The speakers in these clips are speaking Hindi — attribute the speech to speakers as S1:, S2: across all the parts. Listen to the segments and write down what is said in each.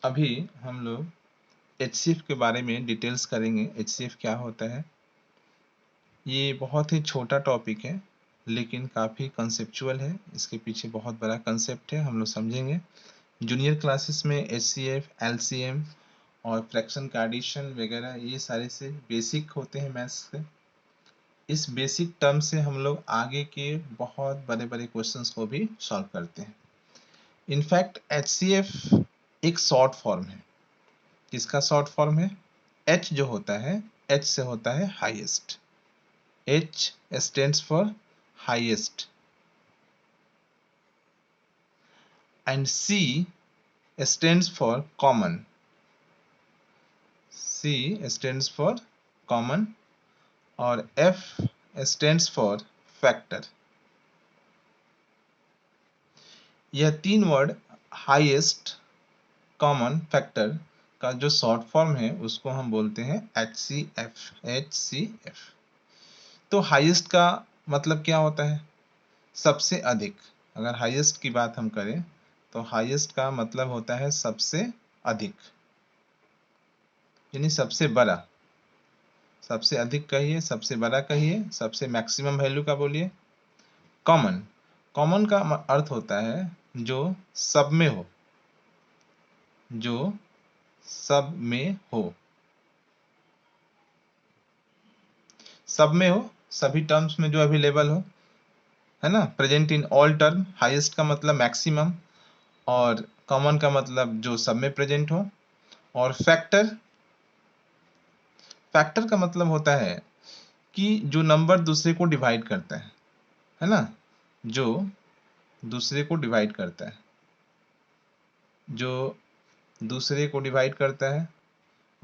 S1: अभी हम लोग एचसीएफ के बारे में डिटेल्स करेंगे। एचसीएफ क्या होता है। ये बहुत ही छोटा टॉपिक है लेकिन काफ़ी कंसेप्चुअल है। इसके पीछे बहुत बड़ा कंसेप्ट है, हम लोग समझेंगे। जूनियर क्लासेस में एचसीएफ, एलसीएम और फ्रैक्शन का एडिशन वगैरह ये सारे से बेसिक होते हैं मैथ्स के। इस बेसिक टर्म से हम लोग आगे के बहुत बड़े बड़े क्वेश्चंस को भी सॉल्व करते हैं। इनफैक्ट एचसीएफ एक शॉर्ट फॉर्म है। किसका शॉर्ट फॉर्म है? एच जो होता है, एच से होता है highest. H stands for highest and C stands for common. C stands for common और एफ स्टैंड्स फॉर फैक्टर। यह तीन वर्ड हाईएस्ट, कॉमन, फैक्टर का जो शॉर्ट फॉर्म है उसको हम बोलते हैं HCF। HCF। तो हाईएस्ट का मतलब क्या होता है? सबसे अधिक। अगर हाईएस्ट की बात हम करें तो हाईएस्ट का मतलब होता है सबसे अधिक, यानी सबसे बड़ा। सबसे अधिक कहिए, सबसे बड़ा कहिए, सबसे मैक्सिमम वैल्यू का बोलिए। कॉमन, कॉमन का अर्थ होता है जो सब में हो, जो सब में हो। सब में हो, सभी टर्म्स में जो अवेलेबल हो, है ना। Present in all term. Highest का मतलब मैक्सिमम और कॉमन का मतलब जो सब में प्रेजेंट हो। और फैक्टर, फैक्टर का मतलब होता है कि जो नंबर दूसरे को डिवाइड करता है ना। जो दूसरे को डिवाइड करता है, जो दूसरे को डिवाइड करता है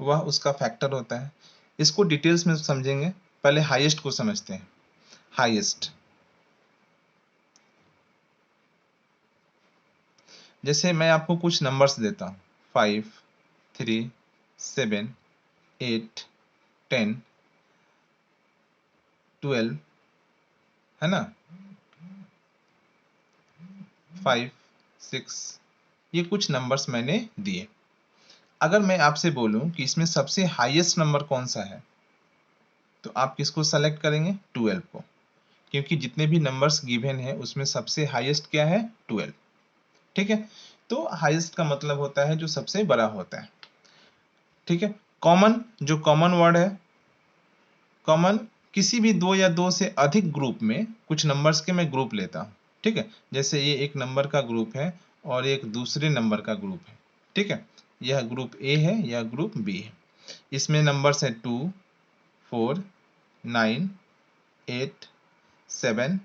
S1: वह उसका फैक्टर होता है। इसको डिटेल्स में समझेंगे। पहले हाईएस्ट को समझते हैं। हाईएस्ट, जैसे मैं आपको कुछ नंबर्स देता हूँ, 5, 3, 7, 8, 10, 12, है ना, 5, 6, ये कुछ नंबर्स मैंने दिए। अगर मैं आपसे बोलूं कि इसमें सबसे हाईएस्ट नंबर कौन सा है तो आप किसको सेलेक्ट करेंगे? 12 को, क्योंकि जितने भी नंबर्स गिवन है उसमें सबसे हाईएस्ट क्या है? 12। ठीक है, तो हाईएस्ट का मतलब होता है जो सबसे बड़ा होता है। ठीक है। कॉमन, जो कॉमन वर्ड है, कॉमन किसी भी दो या दो से अधिक ग्रुप में कुछ नंबर्स के मैं ग्रुप लेता हूँ। ठीक है, जैसे ये एक नंबर का ग्रुप है और एक दूसरे नंबर का ग्रुप है। ठीक है, यह ग्रुप ए है, यह ग्रुप बी है। इसमें नंबर्स है 2, 4, 9, 8, 7,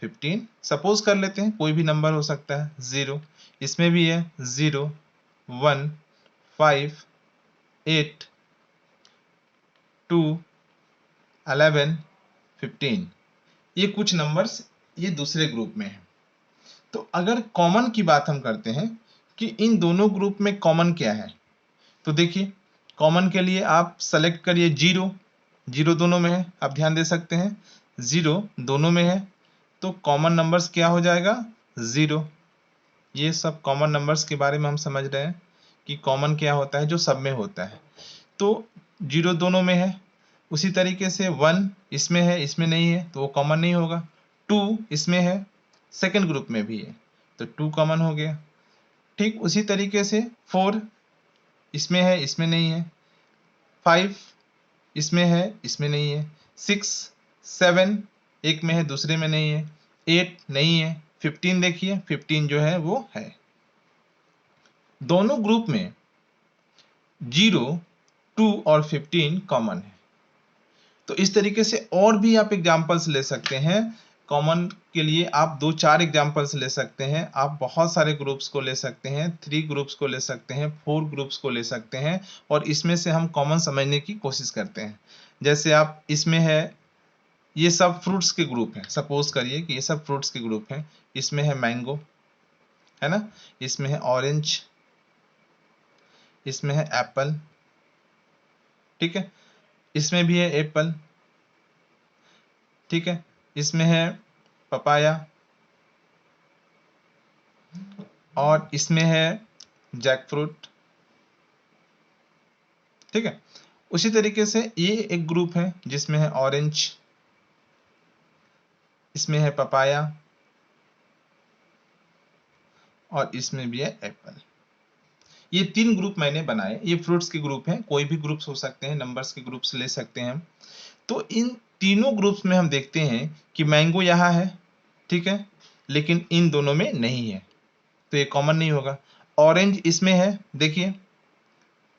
S1: 15। सपोज कर लेते हैं कोई भी नंबर हो सकता है। 0, इसमें भी है 0, 1, 5, 8, 2, 11, 15। ये कुछ नंबर्स ये दूसरे ग्रुप में है। तो अगर कॉमन की बात हम करते हैं कि इन दोनों ग्रुप में कॉमन क्या है, तो देखिए कॉमन के लिए आप सेलेक्ट करिए 0। 0 दोनों में है, आप ध्यान दे सकते हैं 0 दोनों में है, तो कॉमन नंबर्स क्या हो जाएगा? 0। ये सब कॉमन नंबर्स के बारे में हम समझ रहे हैं कि कॉमन क्या होता है, जो सब में होता है। तो 0 दोनों में है, उसी तरीके से 1 इसमें है, इसमें नहीं है, तो वो कॉमन नहीं होगा। 2 इसमें है, सेकंड ग्रुप में भी है, तो 2 कॉमन हो गया। ठीक उसी तरीके से 4 इसमें है, इसमें नहीं है। 5 इसमें है, इसमें नहीं है। 6, 7 एक में है, दूसरे में नहीं है। 8 नहीं है। 15 देखिए, 15 जो है वो है। दोनों ग्रुप में 0, 2 और 15 कॉमन है। तो इस तरीके से और भी आप एग्जांपल्स ले सकते हैं। कॉमन के लिए आप 2-4 एग्जांपल्स ले सकते हैं। आप बहुत सारे ग्रुप्स को ले सकते हैं, 3 ग्रुप्स को ले सकते हैं, 4 ग्रुप्स को ले सकते हैं और इसमें से हम कॉमन समझने की कोशिश करते हैं। जैसे आप इसमें है, ये सब फ्रूट्स के ग्रुप हैं। सपोज करिए कि ये सब फ्रूट्स के ग्रुप हैं। इसमें है मैंगो, है ना, इसमें है ऑरेंज, इसमें है एप्पल। ठीक है, इसमें भी है एप्पल। ठीक है, इसमें है पपाया और इसमें है जैकफ्रूट। ठीक है। उसी तरीके से ये एक ग्रुप है जिसमें है ऑरेंज, इसमें है पपाया और इसमें भी है एप्पल। ये 3 ग्रुप मैंने बनाए, ये फ्रूट्स के ग्रुप हैं, कोई भी ग्रुप्स हो सकते हैं, नंबर्स के ग्रुप्स ले सकते हैं हम। तो इन तीनों ग्रुप्स में हम देखते हैं कि मैंगो यहाँ है, ठीक है, लेकिन इन दोनों में नहीं है, तो ये कॉमन नहीं होगा। ऑरेंज इसमें है, देखिए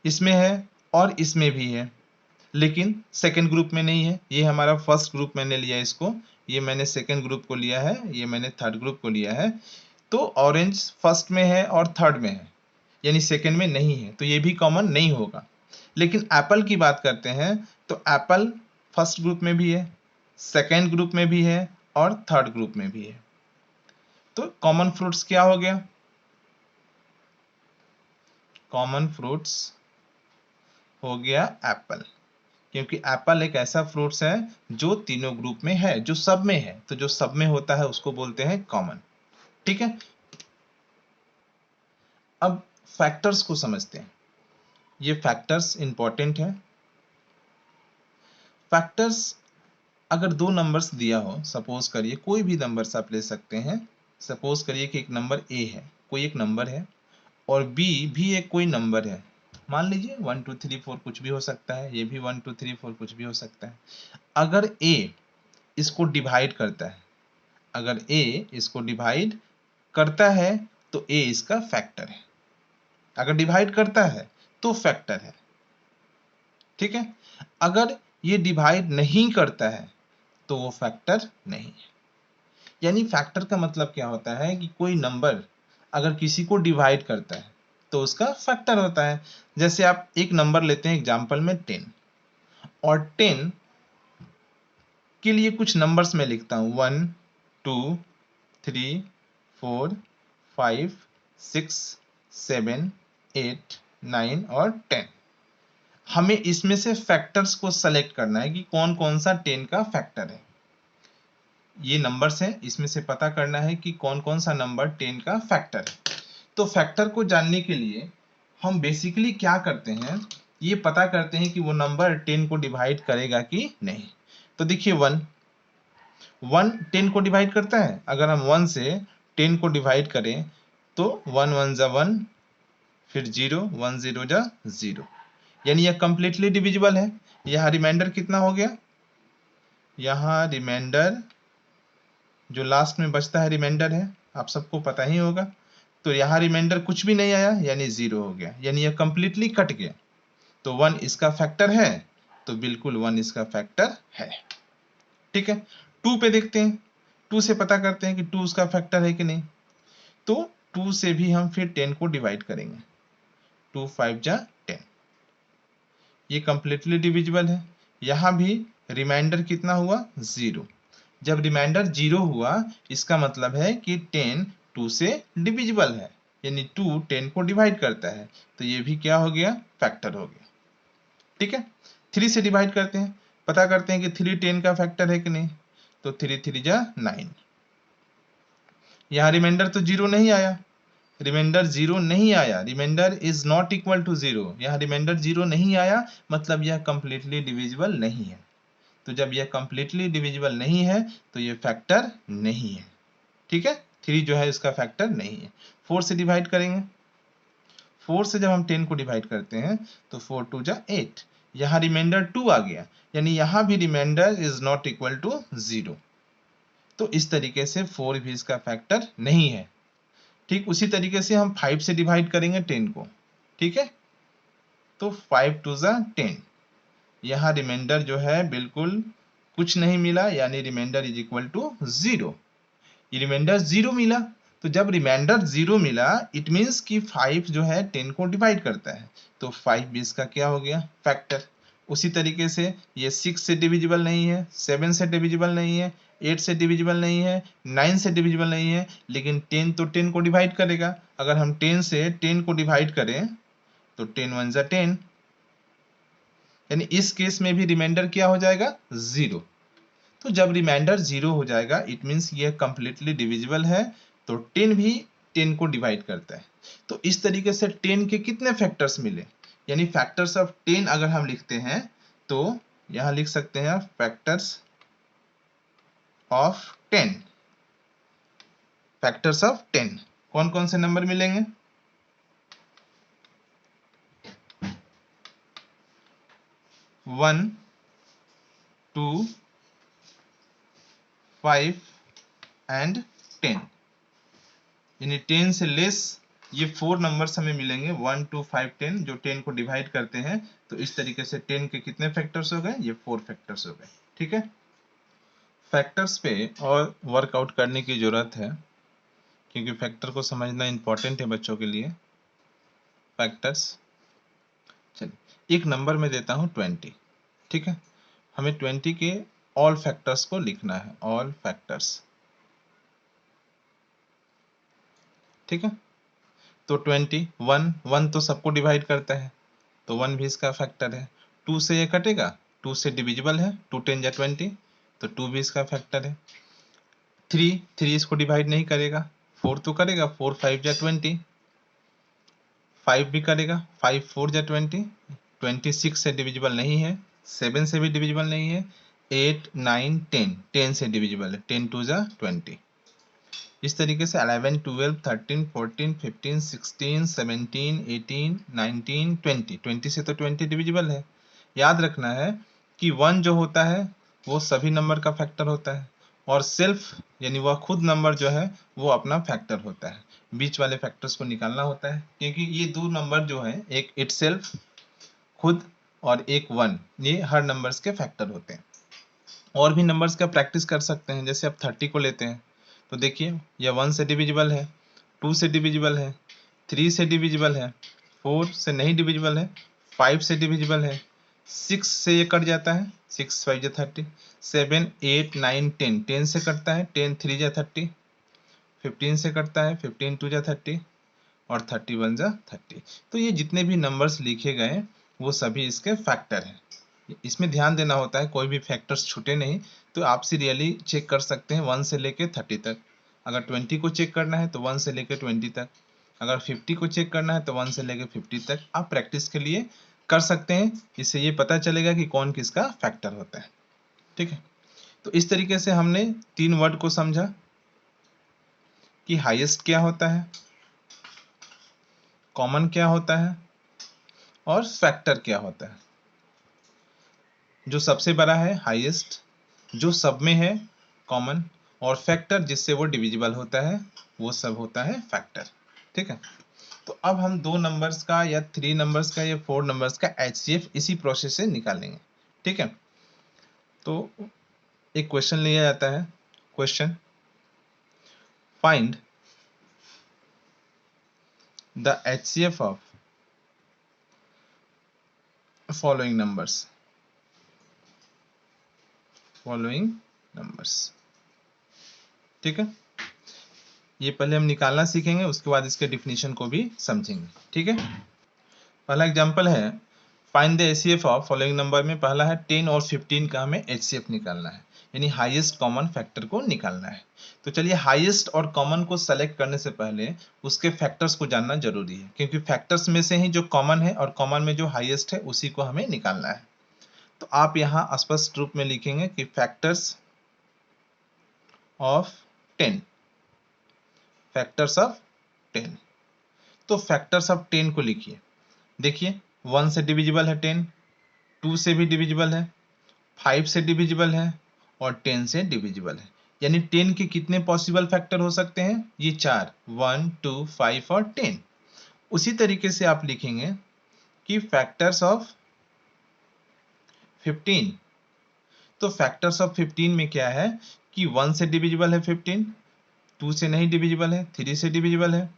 S1: इसमें है और इसमें भी है, लेकिन सेकंड ग्रुप में नहीं है। ये हमारा फर्स्ट ग्रुप मैंने लिया इसको, ये मैंने सेकंड ग्रुप को लिया है, ये मैंने थर्ड ग्रुप को लिया है। तो ऑरेंज फर्स्ट में है और थर्ड में है, यानी सेकंड में नहीं है, तो ये भी कॉमन नहीं होगा। लेकिन एप्पल की बात करते हैं तो एप्पल फर्स्ट ग्रुप में भी है, सेकंड ग्रुप में भी है और थर्ड ग्रुप में भी है। तो कॉमन फ्रूट्स क्या हो गया? कॉमन फ्रूट्स हो गया एप्पल, क्योंकि एप्पल एक ऐसा फ्रूट्स है जो तीनों ग्रुप में है, जो सब में है। तो जो सब में होता है उसको बोलते हैं कॉमन, ठीक है। अब फैक्टर्स को समझते हैं, ये फैक्टर्स इंपॉर्टेंट है। फैक्टर्स, अगर 2 नंबर्स दिया हो, सपोज करिए कोई भी नंबर्स आप ले सकते हैं। सपोज करिए कि एक नंबर ए है, कोई एक नंबर है, और बी भी एक कोई नंबर है, मान लीजिए 1 2 3 4 कुछ भी हो सकता है, ये भी 1 2 3 4 कुछ भी हो सकता है। अगर ए इसको डिवाइड करता है, अगर ए इसको डिवाइड करता है तो ए इसका फैक्टर है। अगर डिवाइड करता है तो फैक्टर है, ठीक है। अगर ये डिवाइड नहीं करता है तो वो फैक्टर नहीं है। यानी फैक्टर का मतलब क्या होता है कि कोई नंबर अगर किसी को डिवाइड करता है तो उसका फैक्टर होता है। जैसे आप एक नंबर लेते हैं एग्जांपल में 10, और 10 के लिए कुछ नंबर्स में लिखता हूं 1 2 3 4 5 6 7 8 9 और 10। हमें इसमें से फैक्टर्स को सेलेक्ट करना है कि कौन कौन सा 10 का फैक्टर है। ये नंबर्स हैं, इसमें से पता करना है कि कौन कौन सा नंबर 10 का फैक्टर है। तो फैक्टर को जानने के लिए हम बेसिकली क्या करते हैं, ये पता करते हैं कि वो नंबर 10 को डिवाइड करेगा कि नहीं। तो देखिए 1 10 को डिवाइड करता है। अगर हम 1 से 10 को डिवाइड करें तो 1 1 जा 1, फिर 0 1 0 जा 0, यानी यह कंप्लीटली डिविजिबल है। यहाँ रिमाइंडर कितना हो गया? यहाँ रिमाइंडर जो लास्ट में बचता है रिमाइंडर है, आप सबको पता ही होगा। तो यहाँ रिमाइंडर कुछ भी नहीं आया, यानी 0 हो गया, यानी यह कंप्लीटली कट गया। तो 1 इसका फैक्टर है, तो बिल्कुल 1 इसका फैक्टर है, ठीक है। 2 पे देखते हैं, 2 से पता करते हैं कि 2 उसका फैक्टर है कि नहीं। तो 2 से भी हम फिर 10 को डिवाइड करेंगे, 2 5 जा 10, ये कंप्लीटली डिविजिबल है। यहाँ भी रिमाइंडर कितना हुआ? 0। जब रिमाइंडर 0 हुआ इसका मतलब है कि 10 2 से डिविजिबल है, यानी 2 10 को डिवाइड करता है, तो ये भी क्या हो गया? फैक्टर हो गया, ठीक है। 3 से डिवाइड करते हैं, पता करते हैं कि 3 10 का फैक्टर है कि नहीं। तो 3 3 जा 9, यहाँ रिमाइंडर तो 0 नहीं आया, रिमाइंडर 0 नहीं आया, reminder is not equal to 0, यहाँ रिमाइंडर 0 नहीं आया, मतलब यह कंप्लीटली डिविजिबल नहीं है। तो जब यह कंप्लीटली डिविजिबल नहीं है तो यह फैक्टर नहीं है, ठीक है। 3 जो है इसका फैक्टर नहीं है। 4 से डिवाइड करेंगे, 4 से जब हम 10 को डिवाइड करते हैं तो 4 2 जा 8, यहाँ रिमाइंडर 2 आ गया, यानी यहाँ भी reminder is not equal to 0। तो इस तरीके से 4 भी इसका फैक्टर नहीं है। ठीक उसी तरीके से हम 5 से डिवाइड करेंगे 10 को, ठीक है। तो 5 2 जा 10, यहाँ रिमाइंडर जो है बिल्कुल कुछ नहीं मिला, यानी रिमाइंडर इज इक्वल टू 0। ये रिमाइंडर 0 मिला, तो जब रिमाइंडर 0 मिला इट मीन्स कि 5 जो है 10 को डिवाइड करता है, तो 5 भी इसका क्या हो गया? फैक्टर। उसी तरीके से ये 6 से डिविजिबल नहीं है, 7 से डिविजिबल नहीं है, 8 से डिविजिबल नहीं है, 9 से डिविजिबल नहीं है, लेकिन 10 तो 10 को डिवाइड करेगा। अगर हम 10 से 10 को डिवाइड करें तो 10 1 जा 10, यानी इस केस में भी रिमाइंडर क्या हो जाएगा? 0। तो जब रिमाइंडर 0 हो जाएगा इट मीन्स ये कंप्लीटली डिविजिबल है, तो 10 भी 10 को डिवाइड करता है। तो इस तरीके से 10 के कितने फैक्टर्स मिले, यानी फैक्टर्स ऑफ 10 अगर हम लिखते हैं तो यहां लिख सकते हैं फैक्टर्स ऑफ 10। फैक्टर्स ऑफ 10 कौन कौन से नंबर मिलेंगे? 1, 2, 5 एंड 10, यानी 10 से लेस ये 4 नंबर्स हमें मिलेंगे, 1, 2, 5, 10, जो 10 को डिवाइड करते हैं। तो इस तरीके से 10 के कितने फैक्टर्स हो गए? ये 4 फैक्टर्स हो गए। ठीक है, फैक्टर्स पे और वर्कआउट करने की जरूरत है, क्योंकि फैक्टर को समझना इंपॉर्टेंट है बच्चों के लिए। फैक्टर्स, चलिए एक नंबर में देता हूं 20। ठीक है, हमें 20 के ऑल फैक्टर्स को लिखना है, ऑल फैक्टर्स। ठीक है, तो 20, 1 तो सबको डिवाइड करता है, तो 1 भी इसका फैक्टर है। 2 से ये कटेगा, 2 से डिविजिबल है, 2 10 जा 20, तो 2 भी इसका फैक्टर है। 3 इसको डिवाइड नहीं करेगा, 4 तो करेगा, 4 5 जा 20, 5 भी करेगा, 5 4 जा 20, 26 से डिविजिबल नहीं है, 7 से भी डिविजिबल नहीं है, 8 9 10, 10 से डिविजिबल है, 10 2 जा 20। इस तरीके से 11 12 13 14 15 16 17 18 19 20, 20 से तो 20 डिविजिबल है। याद रखना है कि 1 जो होता है वो सभी नंबर का फैक्टर होता है, और सेल्फ यानी वह खुद नंबर जो है वो अपना फैक्टर होता है। बीच वाले फैक्टर्स को निकालना होता है, क्योंकि ये दो नंबर जो है, एक इटसेल्फ खुद और एक 1, ये हर नंबर्स के फैक्टर होते हैं। और भी नंबर्स का प्रैक्टिस कर सकते हैं, जैसे आप 30 को लेते हैं तो देखिए यह 1 से डिविजिबल है, 2 से डिविजिबल है, 3 से डिविजिबल है, 4 से नहीं डिविजिबल है, 5 से डिविजिबल है, 6 से ये कट जाता है, 6 5 जा 30, 7 8 9 10, 10 से कटता है, 10 3 जा 30, 15 से कटता है, 15 2 जा 30, और 31 जा 30। तो ये जितने भी नंबर्स लिखे गए वो सभी इसके फैक्टर हैं। इसमें ध्यान देना होता है कोई भी फैक्टर्स छूटे नहीं। तो आप सीरियली चेक कर सकते हैं 1 से लेके 30 तक। अगर 20 को चेक करना है तो 1 से लेके 20 तक। अगर 50 को चेक करना है तो 1 से लेके 50 तक। आप प्रैक्टिस के लिए कर सकते हैं, इससे ये पता चलेगा कि कौन किसका फैक्टर होता है। ठीक है, तो इस तरीके से हमने 3 वर्ड को समझा कि हाईएस्ट क्या होता है, कॉमन क्या होता है, और फैक्टर क्या होता है। जो सबसे बड़ा है हाईएस्ट, जो सब में है कॉमन, और फैक्टर जिससे वो डिविजिबल होता है वो सब होता है फैक्टर। ठीक है, तो अब हम 2 नंबर्स का या 3 नंबर्स का या 4 नंबर्स का HCF इसी प्रोसेस से निकालेंगे। ठीक है, तो एक क्वेश्चन लिया जाता है, question find the HCF of following numbers, following numbers. ठीक है, ये पहले हम निकालना सीखेंगे, उसके बाद इसके डिफिनीशन को भी समझेंगे। ठीक है, पहला एग्जांपल है find the HCF of following number में पहला है 10 और 15 का हमें HCF निकालना है, यानी हाईएस्ट कॉमन फैक्टर को निकालना है। तो चलिए हाईएस्ट और कॉमन को सेलेक्ट करने से पहले उसके फैक्टर्स को जानना जरूरी है, क्योंकि फैक्टर्स में से ही जो कॉमन है और कॉमन में जो हाईएस्ट है उसी को हमें निकालना है। तो आप यहाँ स्पष्ट रूप में लिखेंगे कि फैक्टर्स ऑफ 10, फैक्टर्स ऑफ 10। तो फैक्टर्स ऑफ 10 को लिखिए। देखिए 1 से डिविजिबल है 10, 2 से भी डिविजिबल है, 5 से डिविजिबल है, और 10 से डिविजिबल है। यानी 10 के कितने पॉसिबल फैक्टर हो सकते हैं? ये 4, 1 2 5 और 10। उसी तरीके से आप लिखेंगे कि फैक्टर्स ऑफ 15। तो फैक्टर्स ऑफ 15 में क्या है कि 1 से डिविजिबल है 15, 2 से नहीं डिविजिबल है, 3 से डिविजिबल है,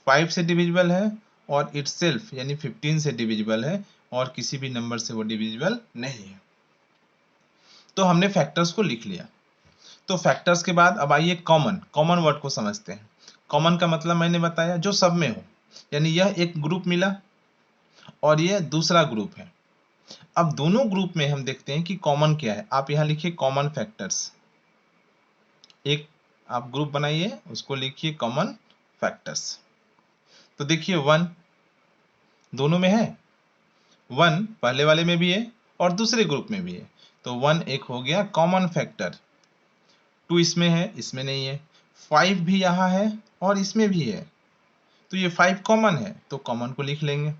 S1: 5 से डिविजिबल है, और इटसेल्फ यानी 15 से डिविजिबल है, और किसी भी नंबर से वो डिविजिबल नहीं है। तो हमने फैक्टर्स को लिख लिया। तो फैक्टर्स के बाद अब आइए कॉमन वर्ड को समझते हैं। कॉमन का मतलब मैंने बताया जो सब में हो, यानी यह एक ग्रुप मिला और यह दूसरा ग्रुप है। अब दोनों ग्रुप में हम देखते हैं कि कॉमन क्या है। आप यहां लिखिए कॉमन फैक्टर्स, एक आप ग्रुप बनाइए उसको लिखिए कॉमन फैक्टर्स। तो देखिए 1 दोनों में है, 1 पहले वाले में भी है और दूसरे ग्रुप में भी है, तो 1 एक हो गया कॉमन फैक्टर। 2 इसमें है, इसमें नहीं है। 5 भी यहाँ है और इसमें भी है, तो ये 5 कॉमन है, तो कॉमन को लिख लेंगे।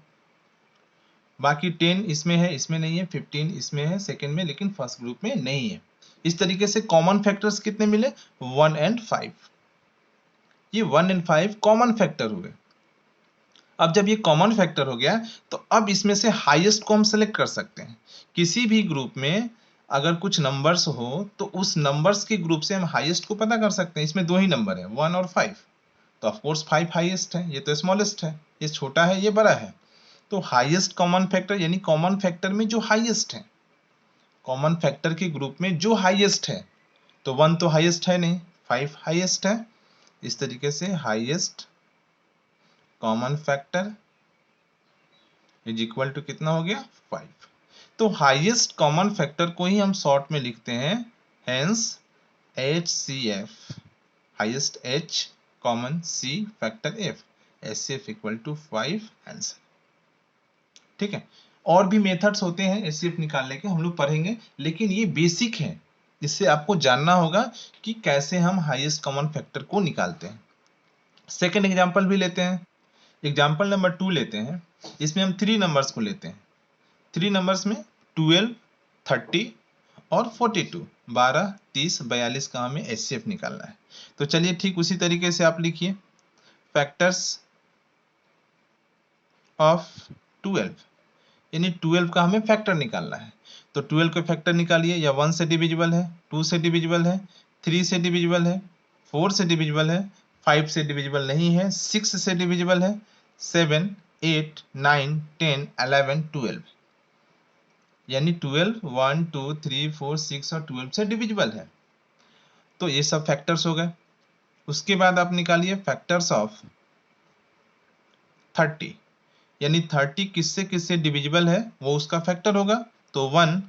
S1: बाकी 10 इसमें है, इसमें नहीं है। 15 इसमें है सेकंड में, लेकिन फर्स्ट ग्रुप में नहीं है। इस तरीके से कॉमन फैक्टर्स कितने मिले? 1 एंड 5। ये 1 एंड 5 कॉमन फैक्टर हुए। अब जब ये कॉमन फैक्टर हो गया, तो अब इसमें से हाईएस्ट को हम सेलेक्ट कर सकते हैं। किसी भी ग्रुप में अगर कुछ नंबर्स हो, तो उस नंबर्स के ग्रुप से हम हाईएस्ट को पता कर सकते हैं। इसमें दो ही नंबर है, 1 और 5, तो ऑफ कोर्स 5 हाईएस्ट है। ये तो स्मॉलेस्ट है, ये छोटा है, ये बड़ा है। तो हाईएस्ट कॉमन फैक्टर यानी कॉमन फैक्टर में जो हाईएस्ट है, कॉमन फैक्टर के ग्रुप में जो हाईएस्ट है, तो 1 तो हाईएस्ट है नहीं, 5 हाईएस्ट है। इस तरीके से highest common factor is equal to कितना हो गया? 5। तो हाईएस्ट कॉमन फैक्टर को ही हम शॉर्ट में लिखते हैं hence HCF, highest H common C factor F, HCF equal to 5 answer. ठीक है, और भी मेथड्स होते हैं HCF निकालने के, हम लोग पढ़ेंगे, लेकिन ये बेसिक है। इससे आपको जानना होगा कि कैसे हम हाईएस्ट कॉमन फैक्टर को निकालते हैं। सेकेंड एग्जाम्पल भी लेते हैं, एग्जाम्पल नंबर 2 लेते हैं। इसमें हम 3 नंबर्स को लेते हैं। 3 नंबर्स में 12, 30 और 42, 12, 30, 42 का हमें HCF निकालना है। तो चलिए ठीक उसी तरीके से आप लिखिए फैक्टर्स ऑफ 12, यानी 12 का हमें फैक्टर निकालना है। तो 12 का फैक्टर निकालिए, या 1 से डिविजिबल है, 2 से डिविजिबल है, 3 से डिविजिबल है, 4 से डिविजिबल है, 5 से डिविजिबल नहीं है, 6 से डिविजिबल है, 7, 8, 9, 10, 11, 12, यानी 12 1 2 3 4 6 और 12 से डिविजिबल है। तो ये सब फैक्टर्स हो गए। उसके बाद आप निकालिए फैक्टर्स ऑफ 30, यानी 30 किससे किससे डिविजिबल है वो उसका फैक्टर होगा। तो 1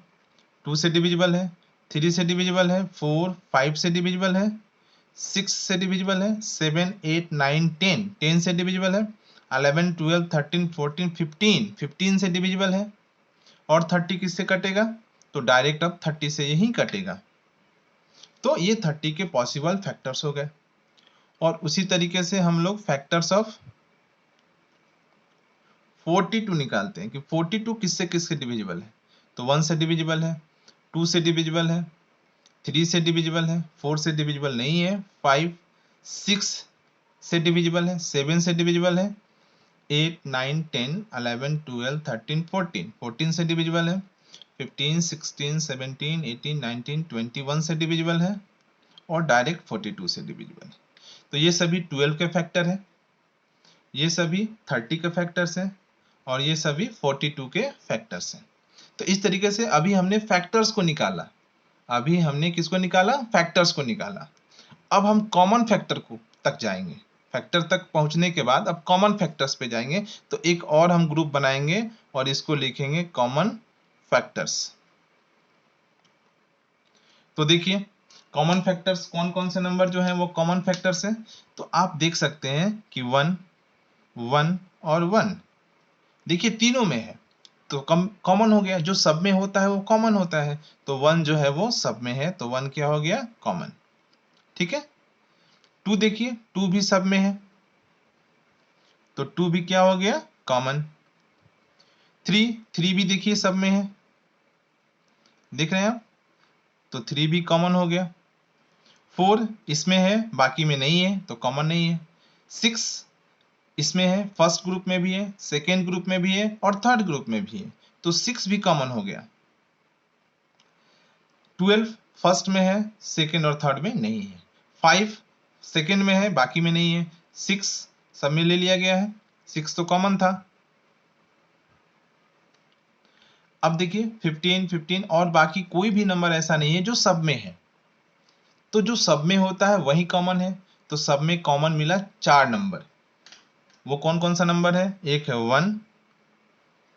S1: 2 से डिविजिबल है, 3 से डिविजिबल है, 4 5 से डिविजिबल है, 6 से डिविजिबल है, 7 8 9 10 10 से डिविजिबल है, 11 12 13 14 15 15 से डिविजिबल है। और 30 किससे कटेगा? तो डायरेक्ट अब 30 से यही कटेगा। तो ये 30 के पॉसिबल फैक्टर्स हो गए। और उसी तरीके से हम लोग फैक्टर्स ऑफ 42 निकालते हैं कि 42 किससे किससे डिविजिबल है। तो 1 से डिविजिबल है, 2 से डिविजिबल है, 3 से डिविजिबल है, 4 से डिविजिबल नहीं है, 5 6 से डिविजिबल है, 7 से डिविजिबल है, 8 9 10 11 12 13 14 14 से डिविजिबल है, 15 16 17 18 19 21 से डिविजिबल है, और डायरेक्ट 42 से डिविजिबल है। तो ये सभी 12 के फैक्टर है, ये सभी 30 के फैक्टर्स हैं, और ये सभी 42 के फैक्टर्स हैं। तो इस तरीके से अभी हमने फैक्टर्स को निकाला। अभी हमने किसको निकाला? फैक्टर्स को निकाला। अब हम कॉमन फैक्टर को तक जाएंगे। फैक्टर तक पहुंचने के बाद अब कॉमन फैक्टर्स पे जाएंगे। तो एक और हम ग्रुप बनाएंगे और इसको लिखेंगे कॉमन फैक्टर्स। तो देखिए कॉमन फैक्टर्स कौन कौन से नंबर जो है वो कॉमन फैक्टर्स हैं। तो आप देख सकते हैं कि 1 1 और 1 देखिए तीनों में है, तो कॉमन हो गया। जो सब में होता है वो कॉमन होता है, तो 1 जो है वो सब में है, तो 1 क्या हो गया? कॉमन। ठीक है। 2 देखिए, 2 भी सब में है, तो 2 भी क्या हो गया? कॉमन। 3 भी देखिए सब में है, देख रहे हैं आप, तो 3 भी कॉमन हो गया। 4 इसमें है, बाकी में नहीं है, तो कॉमन नहीं है। 6 इसमें है, फर्स्ट ग्रुप में भी है, सेकेंड ग्रुप में भी है, और थर्ड ग्रुप में भी है, तो 6 भी कॉमन हो गया। 12 फर्स्ट में है, सेकेंड और थर्ड में नहीं है। 5 सेकेंड में है, बाकी में नहीं है। 6 सब में ले लिया गया है, 6 तो कॉमन था। अब देखिए 15 15 और बाकी कोई भी नंबर ऐसा नहीं है जो सब में है। तो जो सब में होता है वही कॉमन है, तो सब में कॉमन मिला 4 नंबर। वो कौन कौन सा नंबर है? एक है 1,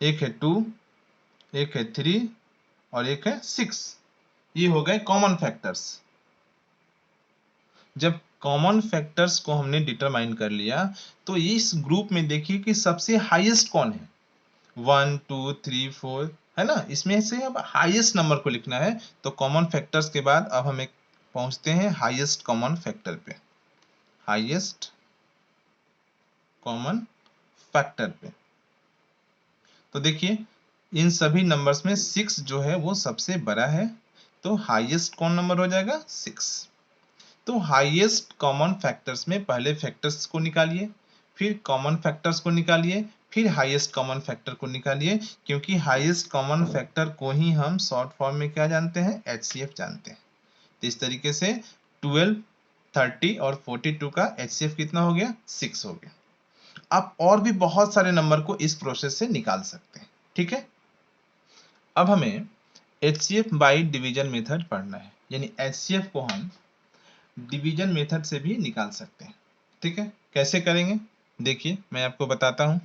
S1: एक है 2, एक है 3 और एक है 6। ये हो गए कॉमन फैक्टर्स। जब कॉमन फैक्टर्स को हमने डिटरमाइन कर लिया, तो इस ग्रुप में देखिए कि सबसे हाईएस्ट कौन है, 1 2 3 4 है ना, इसमें से अब हाईएस्ट नंबर को लिखना है। तो कॉमन फैक्टर्स के बाद अब हम एक पहुंचते हैं हाईएस्ट कॉमन फैक्टर पे, हाईएस्ट कॉमन फैक्टर पे। तो देखिए इन सभी नंबर्स में 6 जो है वो सबसे बड़ा है, तो हाईएस्ट कौन नंबर हो जाएगा, 6। तो हाईएस्ट कॉमन फैक्टर्स में पहले फैक्टर्स को निकालिए, फिर कॉमन फैक्टर्स को निकालिए, फिर हाईएस्ट कॉमन फैक्टर को निकालिए, क्योंकि हाईएस्ट कॉमन फैक्टर को ही हम शॉर्ट फॉर्म में क्या जानते हैं, HCF जानते हैं। तो इस तरीके से 12, 30 और 42 का HCF कितना हो गया, 6 हो गया। आप और भी बहुत सारे नंबर को इस प्रोसेस से निकाल सकते हैं, ठीक है। अब हमें HCF बाय डिवीजन मेथड पढ़ना है, यानी HCF को हम डिवीजन मेथड से भी निकाल सकते हैं, ठीक है। कैसे करेंगे देखिए मैं आपको बताता हूं।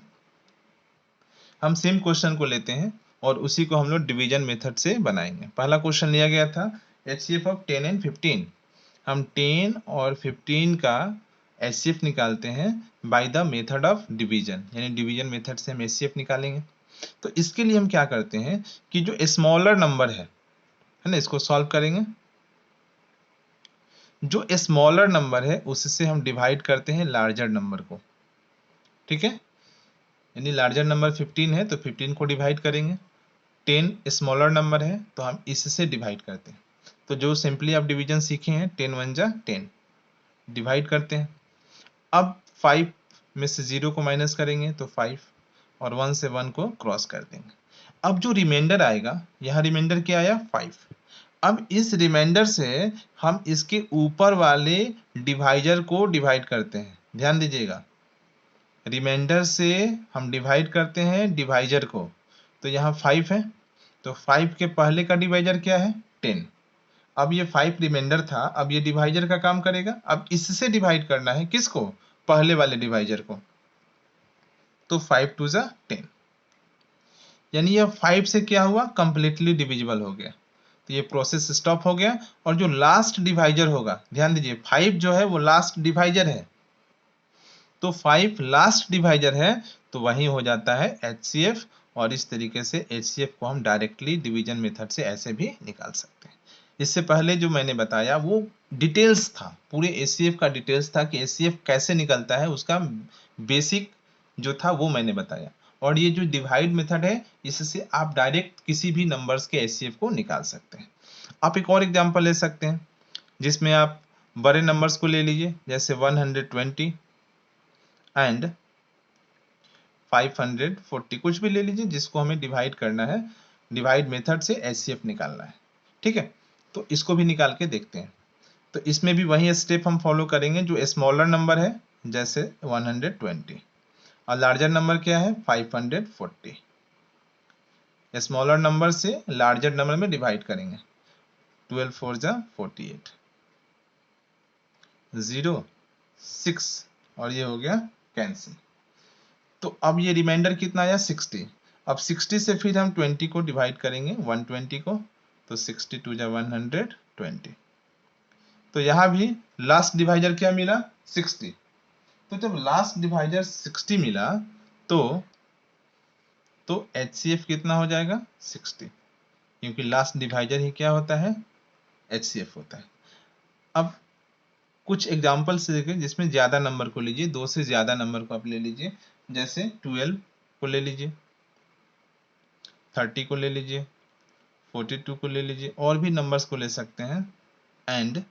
S1: हम सेम क्वेश्चन को लेते हैं और उसी को हम लोग डिवीजन मेथड से बनाएंगे। पहला क्वेश्चन लिया गया था HCF ऑफ 10 एंड 15। हम 10 और 15 का HCF निकालते हैं by the method of division, यानी डिवीजन मेथड से हम HCF निकालेंगे। तो इसके लिए हम क्या करते हैं कि जो स्मॉलर नंबर है ना, इसको सॉल्व करेंगे। जो स्मॉलर नंबर है उससे हम डिवाइड करते हैं लार्जर नंबर को, ठीक है। यानी लार्जर नंबर 15 है तो 15 को डिवाइड करेंगे, 10 स्मॉलर नंबर है तो हम इससे डिवाइड करते हैं। तो जो सिंपली आप डिवीजन सीखे हैं 10 1 जा 10, डिवाइड करते हैं। अब 5 में से 0 को माइनस करेंगे तो 5 और 1 से 1 को क्रॉस कर देंगे। अब जो रिमाइंडर आएगा, यहाँ रिमाइंडर क्या आया, 5। अब इस रिमाइंडर से हम इसके ऊपर वाले डिवाइजर को डिवाइड करते हैं, ध्यान दीजिएगा। रिमाइंडर से हम डिवाइड करते हैं डिवाइजर को, तो यहाँ 5 है तो 5 के पहले का डिवाइजर क्या है, 10। अब ये 5 रिमाइंडर था, अब ये डिवाइजर का काम करेगा। अब इससे डिवाइड करना है किसको, पहले वाले डिवाइजर को, तो 5 2 जा 10, यानी ये 5 से क्या हुआ, कंप्लीटली डिविजिबल हो गया। तो ये प्रोसेस स्टॉप हो गया। और जो लास्ट डिवाइजर होगा, ध्यान दीजिए 5 जो है वो लास्ट डिवाइजर है, तो 5 लास्ट डिवाइजर है तो वही हो जाता है HCF। और इस तरीके से HCF को हम डायरेक्टली डिवीजन मेथड से ऐसे भी निकाल सकते हैं। इससे पहले जो मैंने बताया वो डिटेल्स था, पूरे HCF का डिटेल्स था कि HCF कैसे निकलता है, उसका बेसिक जो था वो मैंने बताया। और ये जो डिवाइड मेथड है इससे आप डायरेक्ट किसी भी नंबर्स के HCF को निकाल सकते हैं। आप एक और एग्जांपल ले सकते हैं जिसमें आप बड़े नंबर्स को ले लीजिए, जैसे 120 एंड 540, कुछ भी ले लीजिए जिसको हमें डिवाइड करना है, डिवाइड मेथड से HCF निकालना है, ठीक है। तो इसको भी निकाल के देखते हैं। तो इसमें भी वही स्टेप हम फॉलो करेंगे, जो स्मॉलर नंबर है जैसे 120 और लार्जर नंबर क्या है 540, स्मॉलर नंबर से लार्जर नंबर में डिवाइड करेंगे, 12 4 जा 48, 0 6 और ये हो गया कैंसिल। तो अब ये रिमाइंडर कितना आया 60। अब 60 से फिर हम 20 को डिवाइड करेंगे 120 को, तो 62 जा 120। तो यहाँ भी लास्ट डिवाइजर क्या मिला 60। तो जब लास्ट डिवाइजर 60 मिला तो HCF कितना हो जाएगा 60, क्योंकि लास्ट डिवाइजर ही क्या होता है HCF होता है। अब कुछ एग्जाम्पल से देखिए जिसमें ज्यादा नंबर को लीजिए, 2 से ज्यादा नंबर को आप ले लीजिए, जैसे 12 को ले लीजिए, 30 को ले लीजिए, 42 को ले लीजिए, और भी नंबर्स को ले सकते हैं, एंड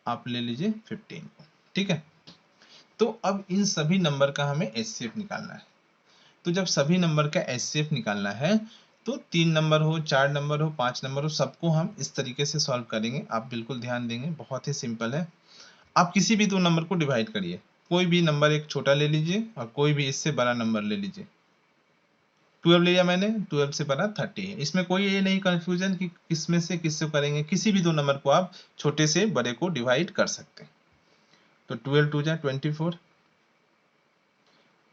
S1: आप ले लीजिए 15 को, ठीक है। तो अब इन सभी नंबर का हमें HCF निकालना है। तो जब सभी नंबर का HCF निकालना है तो 3 नंबर हो, 4 नंबर हो, 5 नंबर हो, सबको हम इस तरीके से सॉल्व करेंगे। आप बिल्कुल ध्यान देंगे, बहुत ही सिंपल है। आप किसी भी 2 नंबर को डिवाइड करिए, कोई भी नंबर एक छोटा ले लीजिए और कोई भी इससे बड़ा नंबर ले लीजिए। 12 लिया मैंने, 12 से बड़ा 30 है। इसमें कोई ये नहीं कंफ्यूजन कि किसमें से किससे करेंगे, किसी भी 2 नंबर को आप छोटे से बड़े को डिवाइड कर सकते हैं। तो 12 2 जा 24,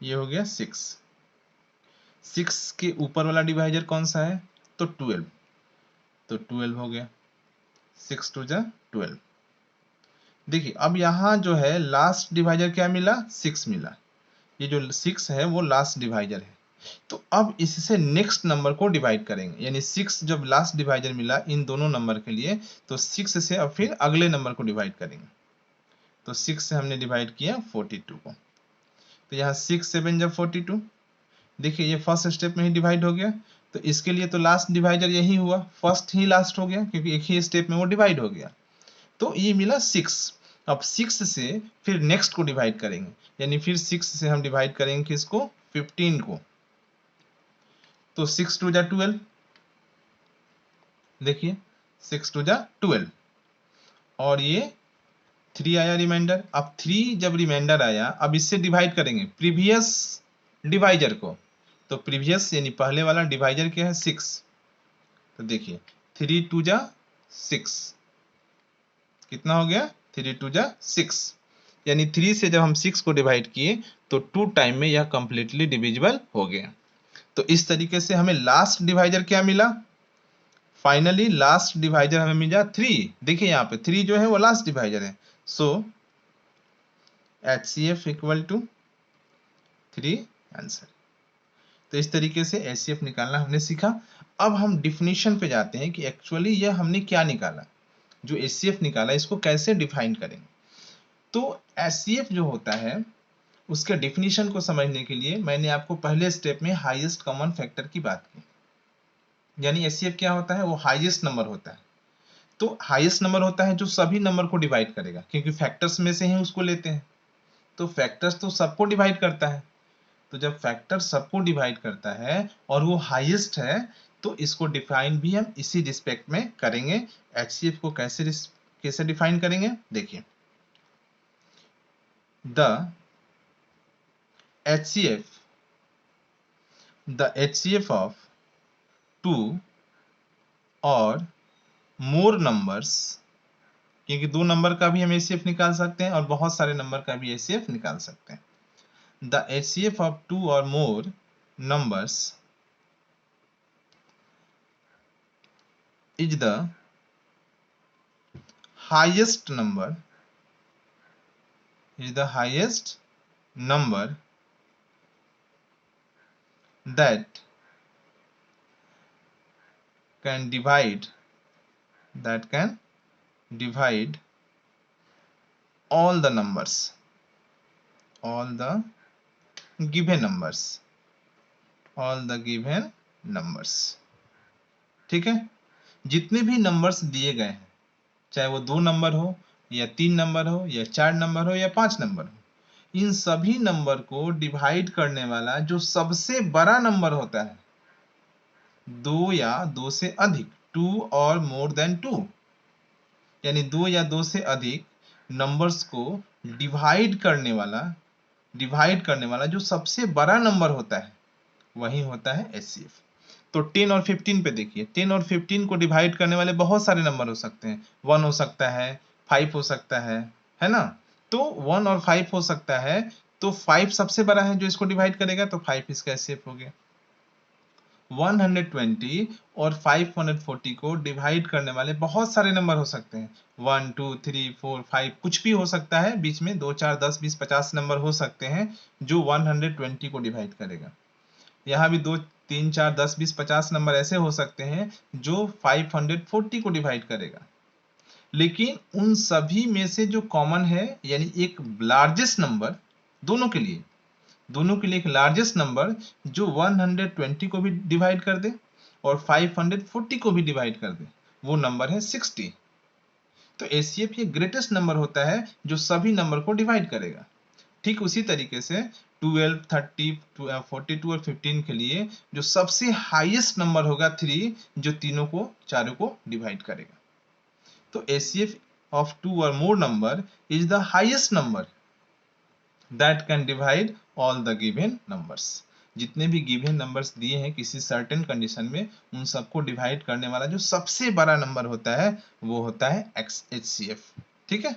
S1: ये हो गया 6। 6 के ऊपर वाला डिवाइजर कौन सा है, तो 12, तो 12 हो गया, 6 2 जा 12। देखिए अब यहाँ जो है लास्ट डिवाइजर क्या मिला, 6 मिला। ये जो 6 है वो लास्ट डिवाइजर है। तो अब इससे नेक्स्ट नंबर को डिवाइड करेंगे, यानी 6 जब लास्ट डिवाइजर मिला इन दोनों नंबर के लिए, तो 6 से अब फिर अगले नंबर को डिवाइड करेंगे। तो 6 से हमने डिवाइड किया 42 को, तो यहाँ 6 7 जब 42, देखिए ये फर्स्ट स्टेप में ही डिवाइड हो गया। तो इसके लिए तो लास्ट डिवाइजर यही हुआ, फर्स्ट ही लास्ट हो गया क्योंकि एक ही स्टेप में वो डिवाइड हो गया। तो ये मिला 6। अब 6 से फिर नेक्स्ट को डिवाइड करेंगे, यानी फिर 6 से हम डिवाइड करेंगे किसको, 15 को। तो 6 2 जा 12, देखिए 6 2 जा 12, और ये 3 आया रिमाइंडर। अब 3 जब रिमाइंडर आया, अब इससे डिवाइड करेंगे प्रीवियस डिवाइजर को। तो प्रीवियस यानी पहले वाला डिवाइजर क्या है, 6। तो देखिए 3 2 जा 6, कितना हो गया, 3 2 जा 6, यानी 3 से जब हम 6 को डिवाइड किए तो 2 टाइम में यह कंप्लीटली डिविजिबल हो गया। तो इस तरीके से हमें लास्ट डिवाइजर क्या मिला, फाइनली लास्ट डिवाइजर हमें मिला 3। देखिए यहाँ पे 3 जो है वो लास्ट डिवाइजर है। सो HCF इक्वल टू 3 आंसर। तो इस तरीके से HCF निकालना हमने सीखा। अब हम डिफिनीशन पे जाते हैं कि एक्चुअली यह हमने क्या निकाला, जो HCF निकाला इसको कैसे डिफाइन करेंगे। तो HCF जो होता है उसके डिफिनीशन को समझने के लिए मैंने आपको पहले स्टेप में हाईएस्ट कॉमन फैक्टर की बात की, यानी HCF क्या होता है, वो हाईएस्ट नंबर होता है। तो हाईएस्ट नंबर होता है जो सभी नंबर को डिवाइड करेगा, क्योंकि फैक्टर्स में से ही उसको लेते हैं। तो फैक्टर्स तो सबको डिवाइड करता है, तो जब फैक्टर सबको डिवाइड करता है और वो हाईएस्ट है, तो इसको डिफाइन भी हम इसी रिस्पेक्ट में करेंगे। HCF को कैसे डिफाइन करेंगे, देखिए द HCF of 2 और मोर नंबर्स, क्योंकि 2 नंबर का भी हम HCF निकाल सकते हैं और बहुत सारे नंबर का भी HCF निकाल सकते हैं। The HCF of 2 or more numbers is the highest number that can divide all the given numbers। ठीक है, जितने भी नंबर्स दिए गए हैं, चाहे वो 2 नंबर हो या 3 नंबर हो या 4 नंबर हो या 5 नंबर हो, इन सभी नंबर को डिवाइड करने वाला जो सबसे बड़ा नंबर होता है, 2 या 2 से अधिक, 2 और मोर देन 2, यानी 2 या 2 से अधिक नंबर्स को डिवाइड करने वाला जो सबसे बड़ा नंबर होता है, वही होता है HCF। तो 10 और 15 पे देखिए, 10 और 15 को डिवाइड करने वाले बहुत सारे नंबर हो सकते हैं, 1 हो सकता है, 5 हो सकता है ना। तो 1 और 5 हो सकता है, तो 5 सबसे बड़ा है जो इसको डिवाइड करेगा, तो 5 इसका HCF हो गया। 120 और 540 को डिवाइड करने वाले बहुत सारे नंबर हो सकते हैं, 1 2 3 4 5, कुछ भी हो सकता है, बीच में 2 4 10 20 50 नंबर हो सकते हैं जो 120 को डिवाइड करेगा। यहाँ भी 2 3 4 10 20 50 नंबर ऐसे हो सकते हैं जो 540 को डिवाइड करेगा। लेकिन उन सभी में से जो कॉमन है, यानी एक लार्जेस्ट नंबर दोनों के लिए एक लार्जेस्ट नंबर जो 120 को भी डिवाइड कर दे और 540 को भी डिवाइड कर दे, वो नंबर है 60। तो HCF ये ग्रेटेस्ट नंबर होता है जो सभी नंबर को डिवाइड करेगा। ठीक उसी तरीके से 12 30 42 और 15 के लिए जो सबसे हाईएस्ट नंबर होगा 3, जो चारों को डिवाइड करेगा। तो HCF of 2 or more number is the highest number that can divide all the given numbers। जितने भी गिवन नंबर्स दिए हैं किसी सर्टेन कंडीशन में, उन सबको डिवाइड करने वाला जो सबसे बड़ा नंबर होता है वो होता है HCF। ठीक है,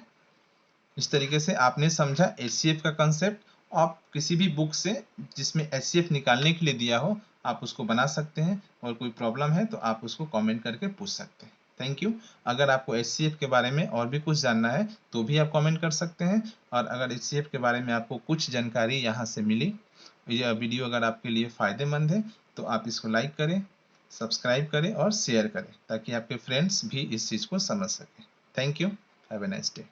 S1: इस तरीके से आपने समझा HCF का कंसेप्ट। आप किसी भी बुक से जिसमें HCF निकालने के लिए दिया हो, आप उसको बना सकते हैं, और कोई प्रॉब्लम है तो आप उसको कमेंट करके पूछ सकते हैं। Thank you. अगर आपको HCF के बारे में और भी कुछ जानना है तो भी आप कमेंट कर सकते हैं, और अगर HCF के बारे में आपको कुछ जानकारी यहाँ से मिली, यह वीडियो अगर आपके लिए फ़ायदेमंद है तो आप इसको लाइक करें, सब्सक्राइब करें और शेयर करें ताकि आपके फ्रेंड्स भी इस चीज़ को समझ सकें। Thank you. Have a nice day.